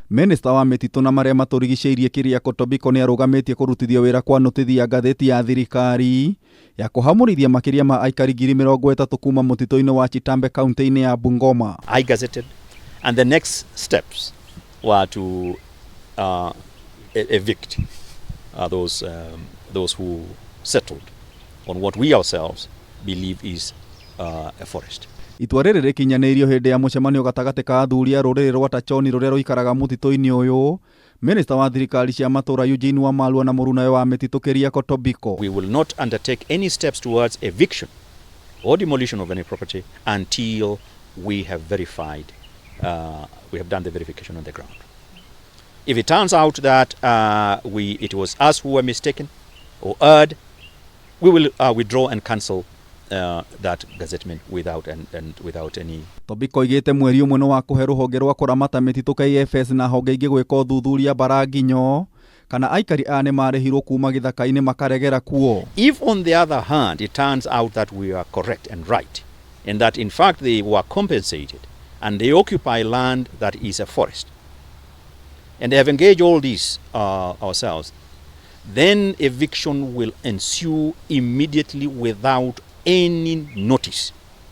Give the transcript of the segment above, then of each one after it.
Minister wa mĩtitũ na marĩa matũrigicĩirie Kĩrĩako Tobiko nĩ arũgamĩtie kũrutithio wĩra kwa notithia ngathĩti ya thirikari ya kũhamũrithia makĩria ma aikari 30,000 kuma mũtitũ-inĩ wa Chitambe kaunti-inĩ ya Bungoma. I gazetted, and the next steps were to evict those who settled on what we ourselves believe is a forest. Itua rĩrĩ rĩkinyanĩirio hĩndĩ ya mũcemanio gatagatĩ ka athuri a rũrĩrĩ rwa Tachoni rũrĩa rũikaraga mũtitũ-inĩ ũyũ. Minister wa thirikari cia matũra Eugene Wamalwa na mũrunawe wa mĩtitũ Kĩrĩako Tobiko. We will not undertake any steps towards eviction or demolition of any property until we have verified, we have done the verification on the ground. If it turns out that it was us who were mistaken or erred, we will withdraw and cancel that gazettement without any. Tobiko igĩte mweri ũmwe nĩ wa kũhe rũhonge rwa kũramata mĩtitũ KFS na honge ingĩ gwĩka ũthuthuria Baranginyo kana aikari nĩ marĩhirwo kuma gĩthaka-inĩ makaregera kuo. If on the other hand it turns out that we are correct and right and that in fact they were compensated and they occupy land that is a forest and they have engaged all these ourselves, then eviction will ensue immediately without any notice.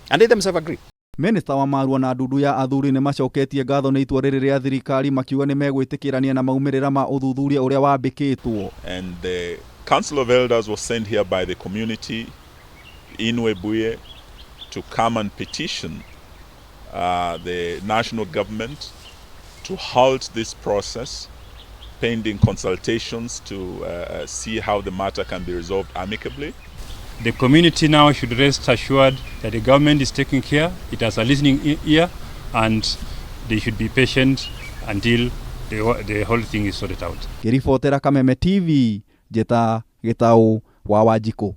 And they themselves agree. Minister wa Marua na Ndudu ya athuri nĩ macoketie ngatho nĩ itua rĩrĩ rĩa thirikari makiuga nĩ megwĩtĩkĩrania na maumĩrĩra ma ũthuthuria ũrĩa wambĩkĩtwo. And the Council of Elders was sent here by the community in Webuye to come and petition the national government to halt this process pending consultations to see how the matter can be resolved amicably. The community now should rest assured that the government is taking care, it has a listening ear, and they should be patient until the whole thing is sorted out. Kiribotera Kameme TV, Jeta Gitau wa Wanjikũ.